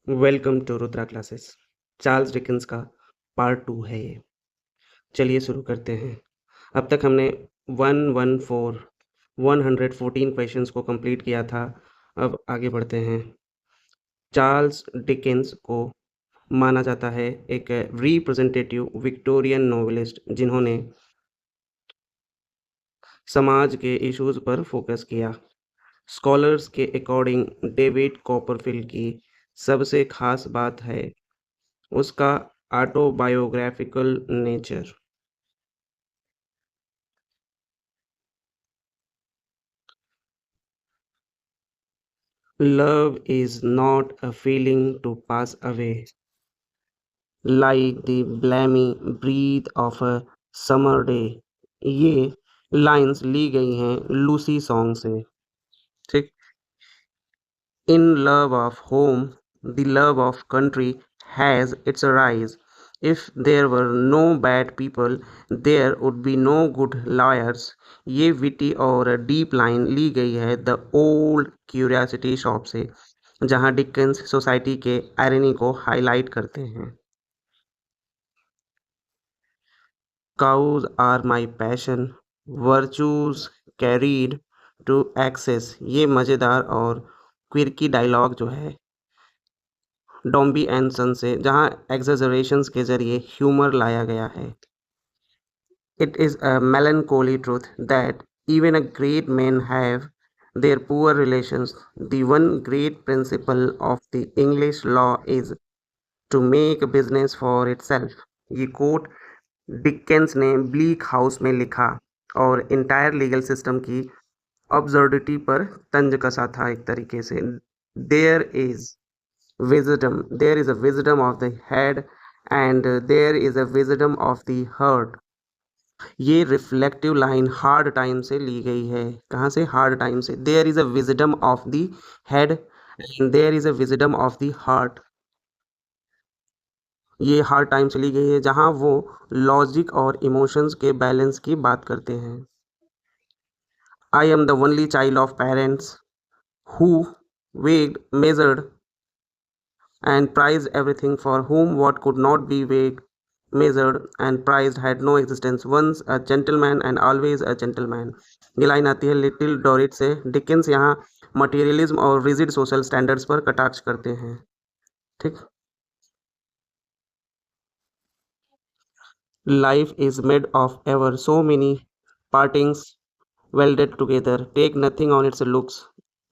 Welcome to Rudra classes. Charles Dickens का part 2 है ये। चलिए शुरू करते हैं। अब तक हमने 114 क्वेश्चंस को कंप्लीट किया था। अब आगे बढ़ते हैं। चार्ल्स डिकेंस को माना जाता है एक रिप्रेजेंटेटिव विक्टोरियन नॉवेलिस्ट जिन्होंने समाज के इश्यूज पर फोकस किया। स्कॉलर्स के अकॉर्डिंग डेविड कॉपरफील्ड की सबसे खास बात है उसका autobiographical nature. Love is not a feeling to pass away, like the balmy breath of a summer day। ये लाइंस ली गई हैं लूसी सॉन्ग से। ठीक। In love of home, the love of country has its rise। If there were no bad people, there would be no good lawyers। ये witty और deep line ली गई है द ओल्ड क्यूरियासिटी शॉप से, जहां Dickens society के irony को highlight करते हैं। Cause are my passion, virtues carried to excess. ये मज़ेदार और क्विरकी डायलॉग जो है डॉम्बी एंड सन से, जहां एग्जेजरेशंस के जरिए ह्यूमर लाया गया है। It is a melancholy truth that even a great men have their poor relations। The one great principle of the English law is to make business for itself। ये कोट डिकेंस ने Bleak house में लिखा और entire legal system की absurdity पर तंज कसा था एक तरीके से। There is wisdom, there is a wisdom of the head and there is a wisdom of the heart। ये रिफ्लेक्टिव लाइन हार्ड टाइम से ली गई है। कहाँ से? हार्ड टाइम से। There is a wisdom of the head and there is a wisdom of the heart. ये hard time से ली गई है जहाँ वो लॉजिक और इमोशंस के बैलेंस की बात करते हैं। I am the only child of parents who weighed, measured and prized everything, for whom what could not be weighed, measured and prized had no existence। once a gentleman and always a gentleman। ये line आती है little डॉरिट से। Dickens यहाँ materialism और rigid social standards पर कटाक्ष करते हैं। ठीक। Life is made of ever so many partings welded together। take nothing on its looks,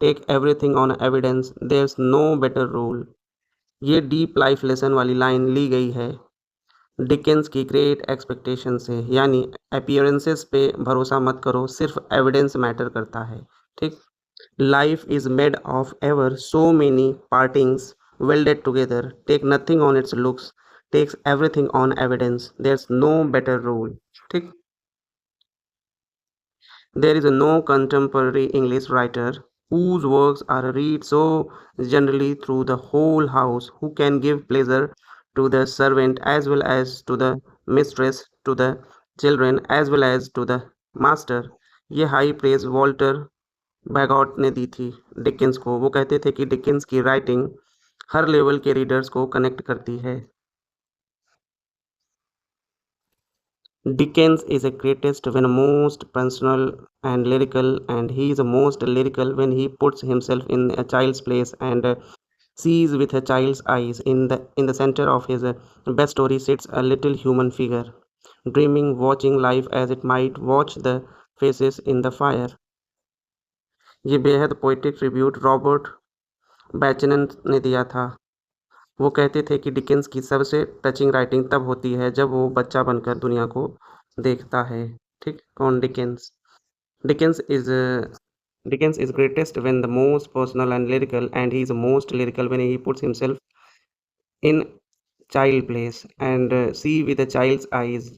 take everything on evidence, there's no better rule। ये डीप लाइफ लेसन वाली line ली गई है डिकेंस की ग्रेट एक्सपेक्टेशन से, यानी अपीयरेंसेस पे भरोसा मत करो, सिर्फ एविडेंस मैटर करता है। ठीक। Life is made of ever so many partings welded together, take nothing on its looks, takes everything on evidence, there is no better rule. ठीक। There is no contemporary English writer whose works are read so generally through the whole house, who can give pleasure to the servant as well as to the mistress, to the children as well as to the master। ये high praise Walter बैगॉट ने दी थी Dickens को। वो कहते थे कि Dickens की writing हर level के रीडर्स को कनेक्ट करती है। Dickens is a greatest when most personal and lyrical, and he is most lyrical when he puts himself in a child's place and sees with a child's eyes। In the center of his best story sits a little human figure, dreaming, watching life as it might watch the faces in the fire। ये बेहद poetic tribute Robert बैचनन ने दिया था। वो कहते थे कि Dickens की सबसे टचिंग राइटिंग तब होती है जब वो बच्चा बनकर दुनिया को देखता है। ठीक। कौन? Dickens. Dickens is Dickens is greatest when the most personal and lyrical, and he is most lyrical when he puts himself in child place and see with a child's eyes।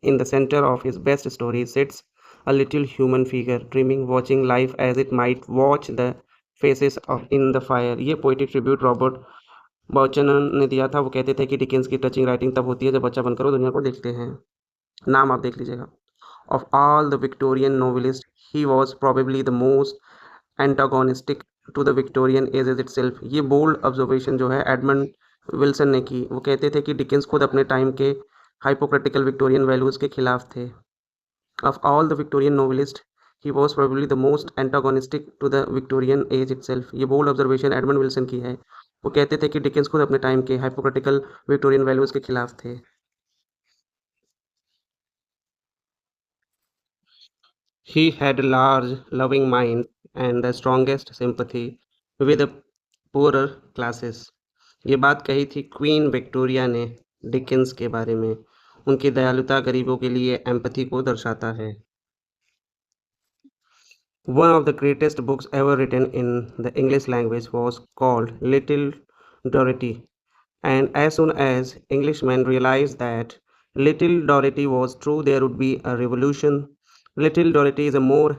In the center of his best story sits a little human figure, dreaming, watching life as it might watch the faces of in the fire। ये poetic tribute Robert बॉचनन ने दिया था। वो कहते थे कि Dickens की touching writing तब होती है जब बच्चा बनकर वो दुनिया को देखते हैं। नाम आप देख लीजिएगा। Of all the Victorian novelist he was probably the most antagonistic to the Victorian age is itself. ये बोल्ड ऑब्जर्वेशन जो है एडमंड विल्सन ने की। वो कहते थे कि डिकेंस खुद अपने टाइम के हाइपोक्रिटिकल विक्टोरियन वैल्यूज के खिलाफ थे। Of all the Victorian novelist he was probably the most antagonistic to the Victorian age itself. ये बोल्ड ऑब्जर्वेशन एडमंड विल्सन की है। वो कहते थे कि डिकेंस खुद अपने टाइम के हाइपोक्रिटिकल विक्टोरियन वैल्यूज के खिलाफ थे। He had a large, loving mind and the strongest sympathy with the poorer classes। ये बात कही थी क्वीन विक्टोरिया ने डिकेंस के बारे में। उनकी दयालुता गरीबों के लिए एम्पैथी को दर्शाता है। One of the greatest books ever written in the English language was called Little Dorothy, and as soon as Englishmen realized that Little Dorothy was true, there would be a revolution. Little Dorothy is a more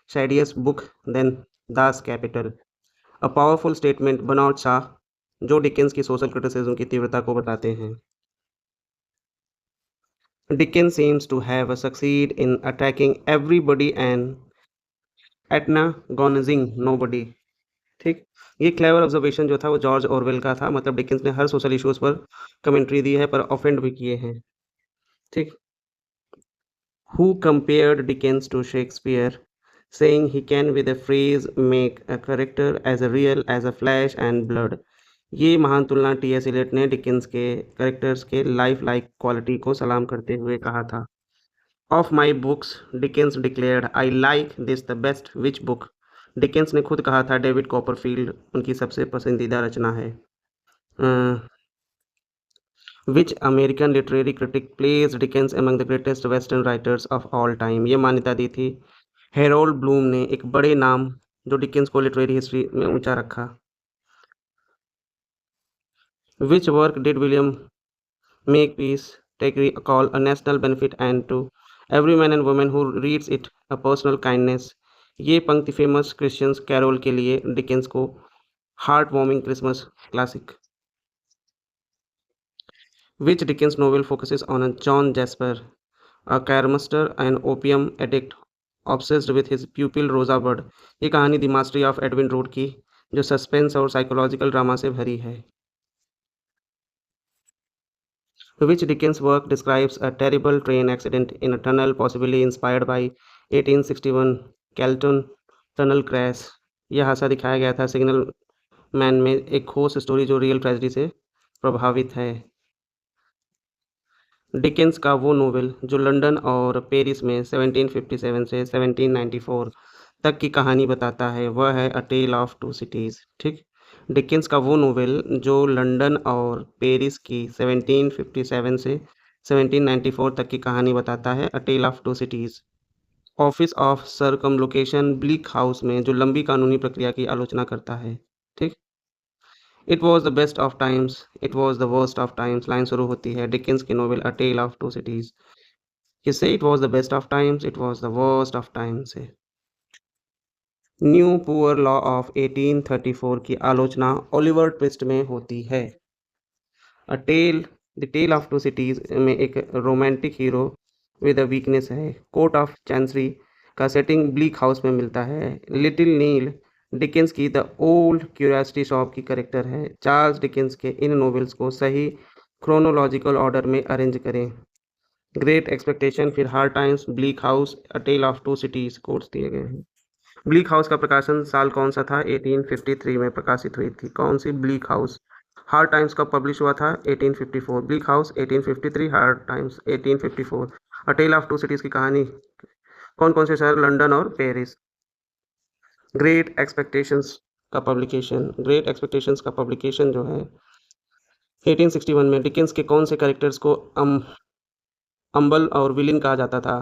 shadiest book than Das Capital, a powerful statement बनाउट Shah जो Dickens की social criticism की तीव्रता को बताते हैं। Dickens seems to have succeeded in attacking everybody and antagonizing nobody। ठीक। ये clever observation जो था वो जॉर्ज ऑरवेल का था। मतलब डिकेंस ने हर सोशल इश्यूज पर कमेंट्री दी है पर ऑफेंड भी किए हैं। ठीक। Who compared Dickens to Shakespeare, saying he can with a phrase make a character as real as a flesh and blood। ये महान तुलना टी.एस. एलियट ने डिकेंस के कैरेक्टर्स के लाइफ लाइक क्वालिटी को सलाम करते हुए कहा था। Of my books Dickens declared I like this the best which book. Dickens ने खुद कहा था डेविड कॉपरफील्ड उनकी सबसे पसंदीदा रचना है। Which American literary critic place Dickens among the greatest western writers of all time. ये मान्यता दी थी हेरोल्ड ब्लूम ने, एक बड़े नाम जो डिकेंस को लिटरेरी हिस्ट्री में ऊंचा रखा। Which work did William Makepeace Thackeray call a national benefit and to every man and women who reads it a personal kindness. ये पंक्ति फेमस क्रिश्चियंस कैरोल के लिए डिकेंस को heart warming Christmas classic. Which Dickens novel focuses on a John Jasper, a charmaster and opium addict obsessed with his pupil Rosa Bud। ये कहानी the mastery of Edwin road की जो suspense और psychological drama से भरी है। Which Dickens work describes a terrible train accident in a tunnel possibly inspired by 1861 Calton tunnel crash। यह हादसा दिखाया गया था सिग्नल मैन में, एक खोज स्टोरी जो रियल ट्रेजेडी से प्रभावित है। डिकेंस का वो नोवेल जो लंदन और पेरिस में 1757 से 1794 तक की कहानी बताता है वह है a tale of two cities. ठीक। डिकेंस का वो नोवेल जो लंदन और पेरिस की 1757 से 1794 तक की कहानी बताता है a tale of two cities. Office of circumlocution bleak house में जो लंबी कानूनी प्रक्रिया की आलोचना करता है। ठीक। It was the best of times it was the worst of times line शुरू होती है डिकेंस की novel a tale of two cities. किससे? It was the best of times it was the worst of times से। New poor law of 1834 की आलोचना Oliver Twist में होती है। A tale the tale of two cities में एक romantic hero with a weakness है। कोर्ट ऑफ चैंसरी का सेटिंग ब्लीक हाउस में मिलता है। लिटिल नील डिकेंस की द ओल्ड क्यूरियोसिटी शॉप की करेक्टर है। चार्ल्स डिकेंस के इन नॉवेल्स को सही क्रोनोलॉजिकल ऑर्डर में अरेंज करें। ग्रेट एक्सपेक्टेशन, फिर Hard Times, Bleak House, a tale of two cities quotes दिए गए हैं। ब्लीक हाउस का प्रकाशन साल कौन सा था? 1853 में प्रकाशित हुई थी। कौन सी? Bleak house. हार्ड टाइम्स कब पब्लिश हुआ था? 1854। Bleak house 1853, hard times 1854। A tale of two cities की कहानी कौन कौन से शहर? लंदन और पेरिस। ग्रेट एक्सपेक्टेशंस का पब्लिकेशन ग्रेट एक्सपेक्टेशंस का पब्लिकेशन जो है 1861 में। डिकेंस के कौन से कैरेक्टर्स को अम्बल और विलिन कहा जाता था?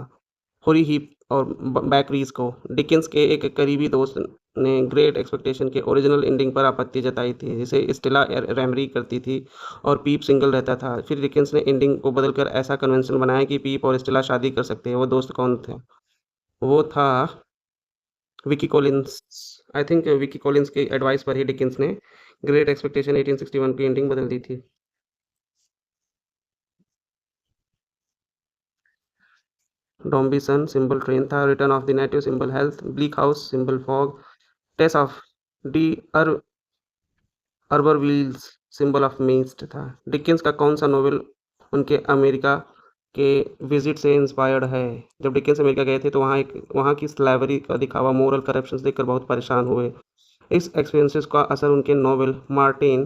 होरी हीप और बैकरीज को। डिकेंस के एक करीबी दोस्त ने ग्रेट एक्सपेक्टेशन के ओरिजिनल एंडिंग पर आपत्ति जताई थी जिसे स्टेला रैमरी करती थी और पीप सिंगल रहता था। फिर डिकेंस ने एंडिंग को बदलकर ऐसा कन्वेंशन बनाया कि पीप और स्टेला शादी कर सकते हैं। वो दोस्त कौन थे? वो था Wilkie Collins. I think Wilkie Collins के एडवाइस पर ही डिकेंस ने ग्रेट एक्सपेक्टेशन 1861 की एंडिंग बदल दी थी। डॉम्बी सन सिंबल ट्रेन था। Return of the native symbol health. Bleak house symbol fog. Tess of d uh Urbervilles symbol of mist था। डिकेंस का कौन सा नोवेल उनके अमेरिका के विजिट से इंस्पायर्ड है? जब डिकेंस अमेरिका गए थे तो वहाँ की स्लेवरी का दिखावा, मोरल करप्शन देखकर बहुत परेशान हुए। इस एक्सपीरियंसेस का असर उनके नोवेल मार्टिन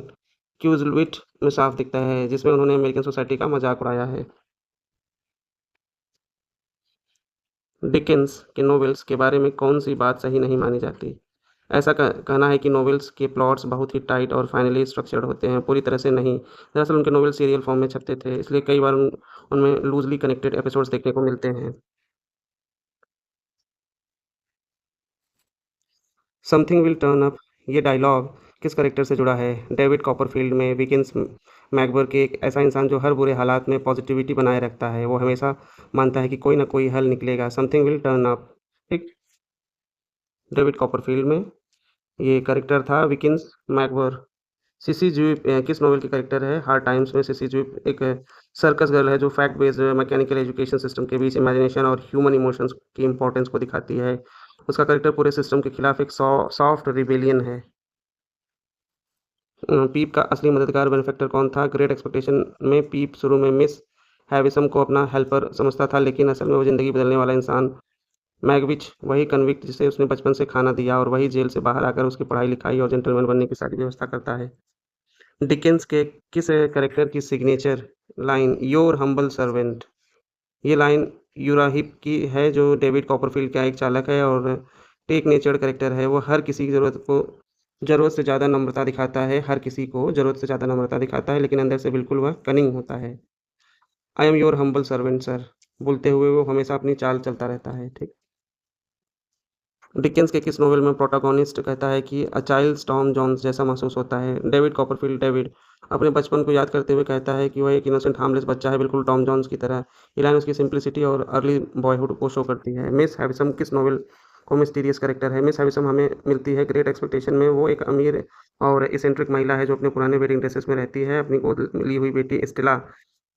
क्यूजलविट में साफ दिखता है, जिसमें उन्होंने अमेरिकन सोसाइटी का मजाक उड़ाया है। डिकेंस के नॉवेल्स के बारे में कौन-सी बात सही नहीं मानी जाती? ऐसा कहना है कि नॉवेल्स के प्लॉट्स बहुत ही टाइट और फाइनली स्ट्रक्चर्ड होते हैं, पूरी तरह से नहीं। दरअसल उनके नॉवेल सीरियल फॉर्म में छपते थे, इसलिए कई बार उनमें लूज़ली कनेक्टेड एपिसोड्स देखने को मिलते हैं। समथिंग विल टर्न अप, ये डायलॉग किस कैरेक्टर से जुड़ा है? डेविड कॉपरफील्ड में विकिन्स मैकबर्ग एक ऐसा इंसान जो हर बुरे हालात में पॉजिटिविटी बनाए रखता है। वो हमेशा मानता है कि कोई न कोई हल निकलेगा। Something will turn up. ठीक, डेविड कॉपरफील्ड में ये कैरेक्टर था विकिन्स मैकबर्ग। सिसी जुइप किस नॉवेल की कैरेक्टर है? हार्ड टाइम्स में सिसी जुइप एक सर्कस गर्ल है जो fact based mechanical education system के बीच इमेजिनेशन और ह्यूमन इमोशंस की इंपॉर्टेंस को दिखाती है। उसका कैरेक्टर पूरे सिस्टम के खिलाफ एक सॉफ्ट रिबेलियन है। पीप का असली मददगार बेनिफैक्टर कौन था? ग्रेट एक्सपेक्टेशन में पीप शुरू में मिस हैविसम को अपना हेल्पर समझता था, लेकिन असल में वो ज़िंदगी बदलने वाला इंसान मैगविच, वही कन्विक्ट जिसे उसने बचपन से खाना दिया और वही जेल से बाहर आकर उसकी पढ़ाई लिखाई और जेंटलमैन बनने की सारी व्यवस्था करता है। डिकेंस के किस कैरेक्टर की signature line your humble servant, ये लाइन यूराहिप की है जो डेविड कॉपरफील्ड का एक चालक है और टेक नेचर्ड कैरेक्टर है। वो हर किसी की ज़रूरत से ज़्यादा नम्रता दिखाता है, हर किसी को ज़रूरत से ज़्यादा नम्रता दिखाता है, लेकिन अंदर से बिल्कुल वह कनिंग होता है। I am your humble servant sir बोलते हुए वो हमेशा अपनी चाल चलता रहता है। ठीक। डिकेंस के किस नोवेल में प्रोटोगोनिस्ट कहता है कि अ चाइल्ड टॉम जॉन्स जैसा महसूस होता है? डेविड कॉपरफील्ड डेविड अपने बचपन को याद करते हुए कहता है कि वह एक इनोसेंट हार्मलेस बच्चा है, बिल्कुल टॉम जॉन्स की तरह। ये लाइन उसकी सिंप्लिसिटी और अर्ली बॉयहुड को शो करती है। मिस हैविसम किस नोवेल को मिस्टीरियस कैरेक्टर है? मिस हैविसम हमें मिलती है ग्रेट एक्सपेक्टेशन में। वो एक अमीर और इसेंट्रिक महिला है जो अपने पुराने वेडिंग ड्रेसेस में रहती है, अपनी गोद ली हुई बेटी स्टेला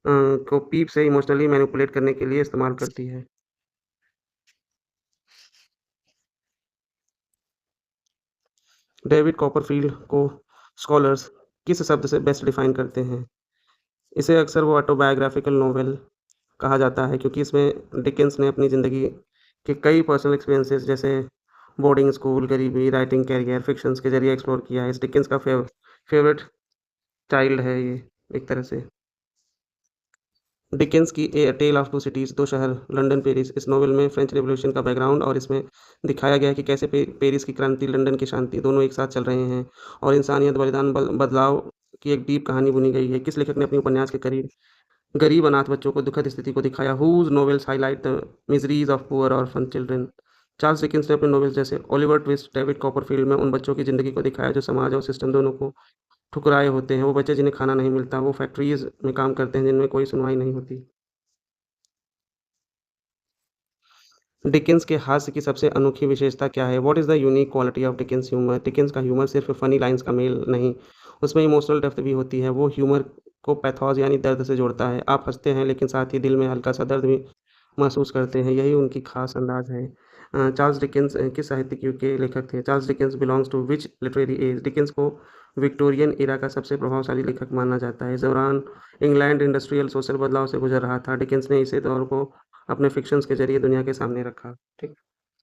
को पीप से इमोशनली मैनिपुलेट करने के लिए इस्तेमाल करती है। डेविड कॉपरफील्ड को स्कॉलर्स किस शब्द से बेस्ट डिफाइन करते हैं? इसे अक्सर वो ऑटोबायोग्राफिकल नोवेल कहा जाता है क्योंकि इसमें डिकेंस ने अपनी ज़िंदगी के कई पर्सनल एक्सपीरियंसेस जैसे बोर्डिंग स्कूल, गरीबी, राइटिंग कैरियर, फ़िक्शंस के ज़रिए एक्सप्लोर किया है। इस डिकेंस का फेवरेट चाइल्ड है ये एक तरह से। डिकेंस की ए टेल ऑफ टू सिटीज़, दो शहर, लंदन, पेरिस। इस नोवेल में फ्रेंच रिवॉल्यूशन का बैकग्राउंड और इसमें दिखाया गया है कि कैसे पेरिस की क्रांति, लंदन की शांति दोनों एक साथ चल रहे हैं और इंसानियत, बलिदान, बदलाव की एक डीप कहानी बुनी गई है। किस लेखक ने अपने उपन्यास के करीब गरीब अनाथ बच्चों को दुखद स्थिति को दिखाया? Whose novels highlight the miseries of poor orphan children? Charles Dickens ने अपने नॉवेल्स जैसे ओलिवर ट्विस्ट, डेविड कॉपरफील्ड में उन बच्चों की ज़िंदगी को दिखाया जो समाज और सिस्टम दोनों को ठुकराए होते हैं। वो बच्चे जिन्हें खाना नहीं मिलता, वो फैक्ट्रीज में काम करते हैं जिनमें कोई सुनवाई नहीं होती। डिकेंस के हास्य की सबसे अनोखी विशेषता क्या है? What is the unique quality of Dickens humour? Dickens का ह्यूमर सिर्फ फनी लाइन्स का मेल नहीं, उसमें इमोशनल डेप्थ भी होती है। वो ह्यूमर को पैथोस यानी दर्द से जोड़ता है। आप हँसते हैं लेकिन साथ ही दिल में हल्का-सा दर्द भी महसूस करते हैं, यही उनकी ख़ास अंदाज़ है। चार्ल्स डिकेंस किस साहित्यिक युग के लेखक थे? Charles Dickens belongs to which literary age? Dickens को विक्टोरियन एरा का सबसे प्रभावशाली लेखक माना जाता है। इस दौरान इंग्लैंड इंडस्ट्रियल सोशल बदलाव से गुज़र रहा था। डिकेंस ने इसी दौर को अपने फ़िक्शंस के ज़रिए दुनिया के सामने रखा। ठीक।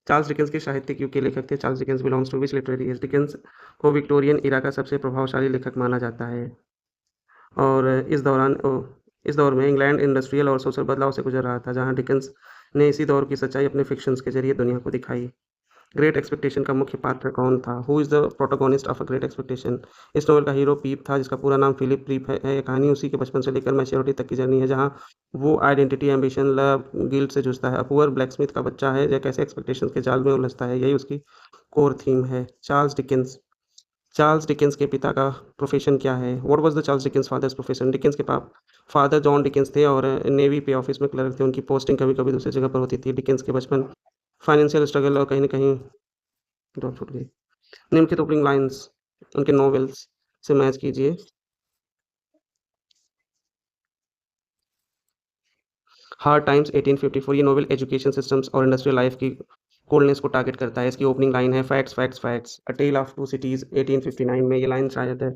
चार्ल्स डिकेंस के साहित्यिक युग के लेखक थे। Charles Dickens belongs to which literary age? Dickens को विक्टोरियन एरा का सबसे प्रभावशाली लेखक माना जाता है और इस दौर में इंग्लैंड इंडस्ट्रियल और सोशल बदलाव से गुज़र रहा था, जहाँ डिकेंस ने इसी दौर की सच्चाई अपने फ़िक्शंस के ज़रिए दुनिया को दिखाई। ग्रेट एक्सपेक्टेशन का मुख्य पात्र कौन था? Who is the protagonist of a great expectation? इस नॉवल का हीरो पीप था, जिसका पूरा नाम फिलिप प्रीप है। ये कहानी उसी के बचपन से लेकर मैच्योरिटी तक की जर्नी है, जहाँ वो आइडेंटिटी, एम्बिशन, लव, गिल्ट से जूझता है। अ पुअर ब्लैकस्मिथ का बच्चा है, जो कैसे एक्सपेक्टेशंस के जाल में उलझता है, यही उसकी कोर थीम है। चार्ल्स डिकेंस के पिता का प्रोफ़ेशन क्या है? What was the Charles Dickens father's profession? Dickens के फादर जॉन डिकेंस थे और नेवी पे ऑफ़िस में क्लर्क थे। उनकी पोस्टिंग कभी-कभी दूसरी जगह पर होती थी। डिकेंस के बचपन फाइनेंशियल स्ट्रगल और कहीं न कहीं जॉब छूट गई। निम्नलिखित ओपनिंग लाइन्स उनके नॉवेल्स से मैच कीजिए। हार्ड टाइम्स 1854 ये नॉवेल एजुकेशन सिस्टम्स और इंडस्ट्रियल लाइफ़ की कोल्डनेस को टारगेट करता है। इसकी ओपनिंग लाइन है facts facts facts, a tale of two cities 1859 में ये लाइन शायद है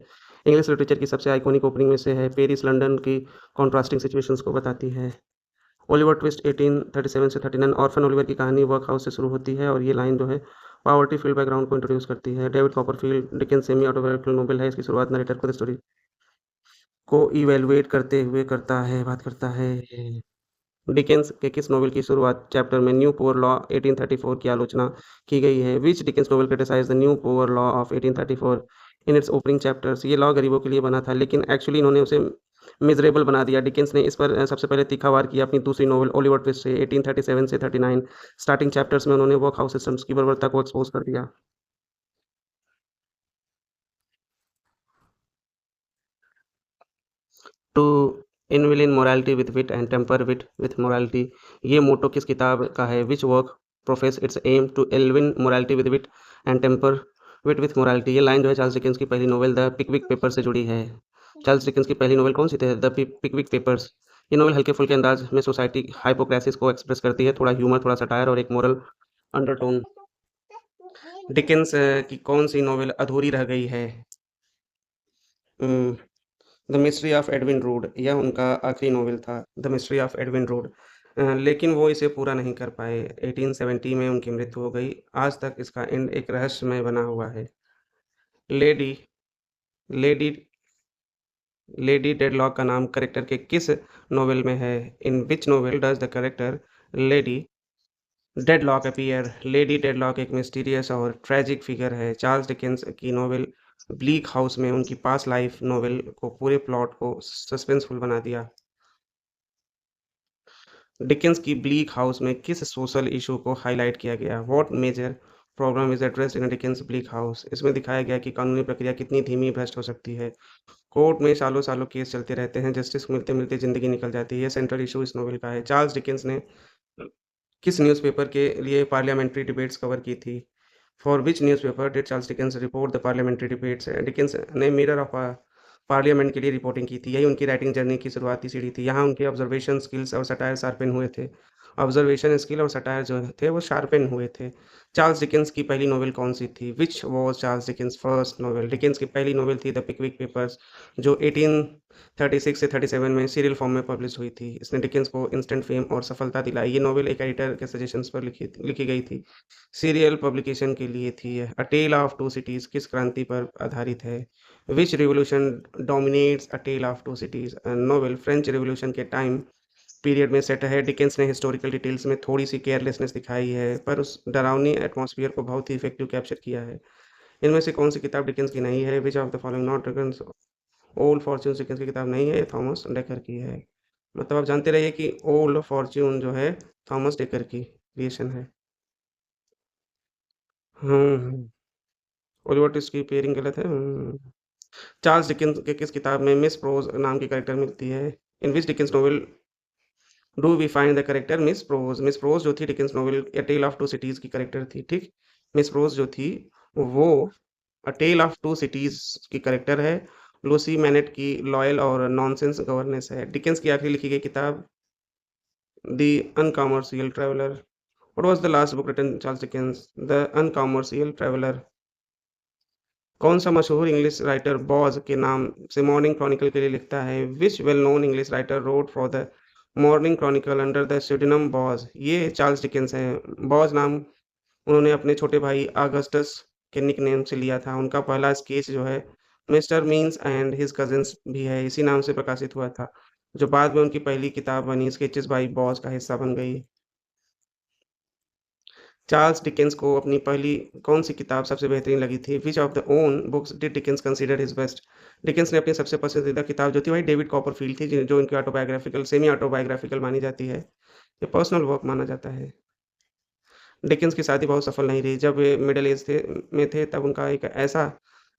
इंग्लिश लिटरेचर की सबसे आइकॉनिक ओपनिंग में से है। पेरिस लंदन की कॉन्ट्रास्टिंग सिचुएशंस को बताती है। ओलिवर ट्विस्ट 1837 से 39 ऑर्फन ओलिवर की कहानी वर्क हाउस से शुरू होती है और ये लाइन जो है पॉवर्टी फील्ड बैकग्राउंड को इंट्रोड्यूस करती है। David Copperfield Dickens semi autobiographical novel है। इसकी शुरुआत नरेटर खुद स्टोरी को इवैल्यूएट करते हुए करता है बात करता है। डिकेंस के किस नोवेल की शुरुआत चैप्टर में न्यू पुअर लॉ 1834 की आलोचना की गई है? Which Dickens novel criticise the new poor law of 1834 in its opening chapters? ये लॉ गरीबों के लिए बना था लेकिन एक्चुअली इन्होंने उसे मिजरेबल बना दिया। डिकेंस ने इस पर सबसे पहले तीखा वार किया अपनी दूसरी नोवेल ओलिवर ट्विस्ट से 1837 से 39 स्टार्टिंग चैप्टर्स में उन्होंने वर्क हाउस सिस्टम्स की बर्बरता को एक्सपोज कर दिया। To enliven morality with wit and temper wit with morality, ये मोटो किस किताब का है? Which work professes its aim to enliven morality with wit and temper wit with morality? ये लाइन जो है चार्ल्स डिकेंस की पहली नोवेल द पिकविक पेपर से जुड़ी है। चार्ल्स डिकेंस की पहली नोवेल कौन सी थी? The Pickwick papers. ये नोवेल हल्के फुल्के अंदाज में सोसाइटी हाइपोक्रेसिस को एक्सप्रेस करती है, थोड़ा ह्यूमर, थोड़ा सटायर और एक मोरल अंडरटोन। डिकेंस की कौन सी नोवेल अधूरी रह गई है? The mystery of Edwin road, यह उनका आखिरी नोवेल था, the mystery of Edwin road. लेकिन वो इसे पूरा नहीं कर पाए। 1870 में उनकी मृत्यु हो गई। आज तक इसका एंड एक रहस्यमय बना हुआ है। लेडी लेडी लेडी डेडलॉक का नाम करेक्टर के किस नोवेल में है? In which novel does the character Lady Dedlock appear? Lady Dedlock एक मिस्टीरियस और ट्रेजिक फिगर है। चार्ल्स डिकेंस की नोवेल ब्लीक हाउस में उनकी पास्ट लाइफ नोवेल को पूरे प्लॉट को सस्पेंसफुल बना दिया। डिकेंस की ब्लीक हाउस में किस सोशल इशू को हाईलाइट किया गया? What major problem is addressed in Dickens Bleak House? इसमें दिखाया गया कि कानूनी प्रक्रिया कितनी धीमी भ्रष्ट हो सकती है। कोर्ट में सालों सालों केस चलते रहते हैं, जस्टिस मिलते मिलते जिंदगी निकल जाती है। ये सेंट्रल इशू इस नोवेल का है। चार्ल्स डिकेंस ने किस न्यूज़पेपर के लिए पार्लियामेंट्री डिबेट्स कवर की थी? For which newspaper did Charles Dickens report the parliamentary debates? Dickens ने मिरर ऑफ पार्लियामेंट के लिए रिपोर्टिंग की थी। यही उनकी राइटिंग जर्नी की शुरुआती सीढ़ी थी। यहाँ उनके ऑब्जर्वेशन स्किल्स और सटायर शार्पन हुए थे। ऑब्जर्वेशन स्किल और सटायर जो थे वो शार्पन हुए थे। चार्ल्स डिकेंस की पहली नोवेल कौन सी थी? Which was Charles Dickens first novel? Dickens की पहली नोवेल थी द पिकविक पेपर्स, जो 1836 से 37 में सीरियल फॉर्म में पब्लिश हुई थी। इसने डिकेंस को इंस्टेंट फेम और सफलता दिलाई। ये नोवेल एक एडिटर के सजेशंस पर लिखी गई थी, सीरियल पब्लिकेशन के लिए थी। A tale of two cities किस क्रांति पर आधारित है? Which revolution dominates a tale of two cities? Novel French revolution के टाइम पीरियड में सेट है। डिकेंस ने हिस्टोरिकल डिटेल्स में थोड़ी सी केयरलेसनेस दिखाई है, पर उस डरावनी एटमॉस्फेयर को बहुत ही इफेक्टिव कैप्चर किया है। इनमें से कौन सी किताब डिकेंस की नहीं है? Which of the following not Dickens old Fortune Dickens की किताब नहीं है, ये थॉमस डेकर की है। मतलब आप जानते रहिए कि ओल्ड फॉर्च्यून जो है थॉमस डेकर की क्रिएशन है। हम्म। ओलिवर ट्विस्ट की पेयरिंग गलत है। चार्ल्स डिकेंस के किस किताब में मिस प्रोज नाम की कैरेक्टर मिलती है? In which Dickens novel do we find the character Miss Pross? Miss Pross जो थी Dickens novel a tale of two cities की कैरेक्टर थी। ठीक, मिस प्रोज जो थी वो a tale of two cities की कैरेक्टर है। लूसी मैनेट की लॉयल और नॉनसेंस गवर्नेंस है। डिकेंस की आखिरी लिखी गई किताब the uncommercial traveller. What was the last book written Charles Dickens? The uncommercial traveller. कौन सा मशहूर इंग्लिश राइटर बॉज के नाम से मॉर्निंग क्रॉनिकल के लिए लिखता है? Which well known English writer wrote for the morning chronicle under the pseudonym Boz? ये चार्ल्स डिकेंस है। बॉज नाम उन्होंने अपने छोटे भाई ऑगस्टस के निकनेम से लिया था। उनका पहला स्केच जो है mister means and his cousins भी है, इसी नाम से प्रकाशित हुआ था, जो बाद में उनकी पहली किताब बनी स्केचेस बाई बॉज का हिस्सा बन गई। चार्ल्स डिकेंस को अपनी पहली कौन-सी किताब सबसे बेहतरीन लगी थी? Which of the own books did Dickens consider his best? Dickens ने अपनी सबसे पसंदीदा किताब जो थी वही डेविड कॉपरफील्ड थी, जो इनकी ऑटोबायोग्राफिकल सेमी ऑटोबायोग्राफिकल मानी जाती है। ये पर्सनल वर्क माना जाता है। डिकेंस की शादी बहुत सफल नहीं रही। जब वे मिडल एज थे तब उनका एक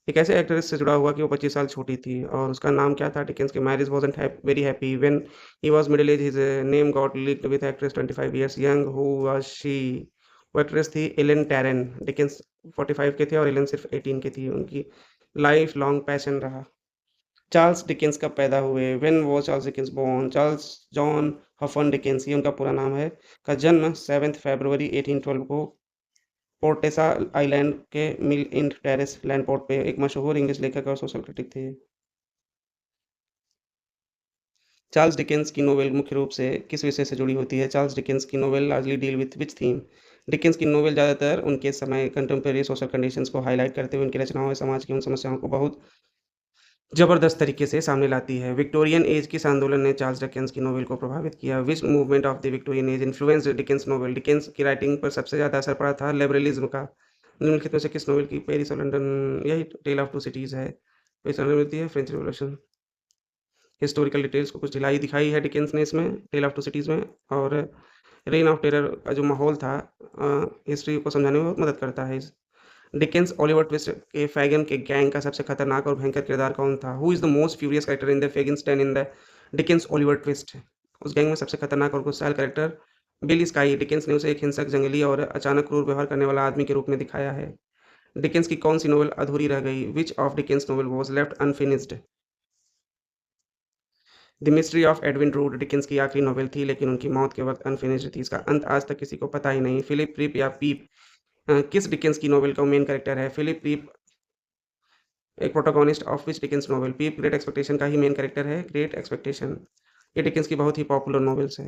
ऐसे एक्ट्रेस से जुड़ा हुआ कि वो 25 साल छोटी थी और उसका नाम क्या था? डिकेंस की marriage wasn't very happy. When he was middle age his name got leaked with actress 25 years young. Who was she? वो एक्ट्रेस थी एलेन टैरन। डिकेंस 45 के थे और एलेन सिर्फ 18 की थी। उनकी लाइफ लॉन्ग पैशन रहा। चार्ल्स डिकेंस कब पैदा हुए? When was Charles Dickens born? Charles John Huffam Dickens, ये उनका पूरा नाम है, का जन्म 7 फरवरी 1812 को पोर्टेसा आइलैंड के मिल इन टेरेस लैंड पोर्ट पे एक मशहूर इंग्लिश लेखक और सोशल क्रिटिक थे। चार्ल्स डिकेंस की नोवेल मुख्य रूप से किस विषय से जुड़ी होती है? चार्ल्स डिकेंस की novel largely deal with which theme? Dickens की नोवेल ज़्यादातर उनके समय कंटेम्प्रेरी सोशल कंडीशंस को हाईलाइट करते हुए उनकी रचनाओं में समाज की उन समस्याओं को बहुत ज़बरदस्त तरीके से सामने लाती है। विक्टोरियन एज किस आंदोलन ने चार्ल्स डिकेंस की नोवेल को प्रभावित किया? विच movement of the Victorian as influenced Dickens novel? Dickens की राइटिंग पर सबसे ज़्यादा असर पड़ा था लिबरलिज्म का। निम्नलिखित में से किस नोवेल की पेरिस और लंदन, यही टेल ऑफ टू सिटीज़ है। पेरिस और लंदन मिलती है, फ्रेंच रिवॉल्यूशन। हिस्टोरिकल डिटेल्स को कुछ ढिलाई दिखाई है डिकेंस ने इसमें टेल ऑफ टू सिटीज़ में, और रेन ऑफ टेरर का जो माहौल था हिस्ट्री को समझाने में मदद करता है। डिकेंस ओलिवर ट्विस्ट के फैगन के गैंग का सबसे खतरनाक और भयंकर किरदार कौन था? Who is the most furious character in the Fagin's den in the Dickens Oliver Twist? उस गैंग में सबसे खतरनाक और गुस्सैल कैरेक्टर बिल स्काई। डिकेंस ने उसे एक हिंसक, जंगली और अचानक क्रूर व्यवहार करने वाला आदमी के रूप में दिखाया है। डिकेंस की कौन सी नोवेल अधूरी रह गई? Which of Dickens novel was left unfinished? The mystery of Edwin Drood Dickens की आखिरी नोवेल थी, लेकिन उनकी मौत के वक्त अनफिनिश्ड थी। इसका अंत आज तक किसी को पता ही नहीं। फिलिप प्रीप या पीप किस डिकेंस की नोवेल का मेन कैरेक्टर है? फिलिप प्रीप एक protagonist of which Dickens novel? Pip Great Expectation का ही मेन कैरेक्टर है। ग्रेट एक्सपेक्टेशन ये डिकेंस की बहुत ही पॉपुलर नोवेल्स है।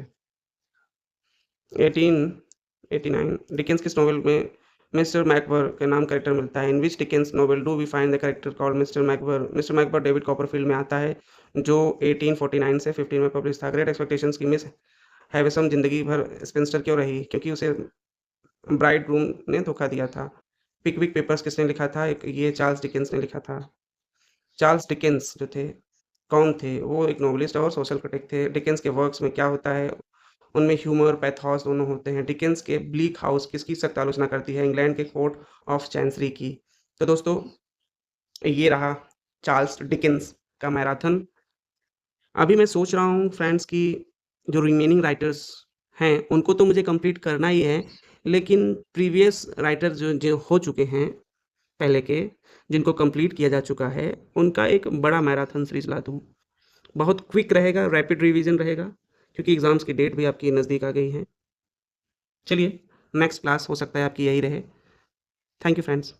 1889 डिकेंस किस नोवेल में मिस्टर मैकबर के नाम कैरेक्टर मिलता है? In which Dickens novel do we find the character called Mister Micawber? Mister Micawber David Copperfield में आता है, जो 1849 से 15 में पब्लिश था। ग्रेट एक्सपेक्टेशंस की मिस हैविसम जिंदगी भर स्पेंसर क्यों रही? क्योंकि उसे ब्राइड रूम ने धोखा दिया था। पिकविक पेपर्स किसने लिखा था? ये चार्ल्स डिकेंस ने लिखा था। चार्ल्स डिकेंस जो थे कौन थे? वो एक नोवेलिस्ट और सोशल क्रिटिक थे। डिकेंस के वर्क्स में क्या होता है? उनमें ह्यूमर, पैथोस दोनों होते हैं। डिकेंस के ब्लीक हाउस किसकी सख्त आलोचना करती है? इंग्लैंड के कोर्ट ऑफ चैंसरी की। तो दोस्तों, ये रहा चार्ल्स डिकेंस का मैराथन। अभी मैं सोच रहा हूँ फ्रेंड्स कि जो रिमेनिंग राइटर्स हैं उनको तो मुझे कंप्लीट करना ही है, लेकिन प्रीवियस राइटर जो जो हो चुके हैं पहले के, जिनको कंप्लीट किया जा चुका है, उनका एक बड़ा मैराथन सीरीज ला दूँ। बहुत क्विक रहेगा, रैपिड रिवीजन रहेगा, क्योंकि एग्ज़ाम्स की डेट भी आपकी नज़दीक आ गई है। चलिए, नेक्स्ट क्लास हो सकता है आपकी यही रहे। Thank you friends.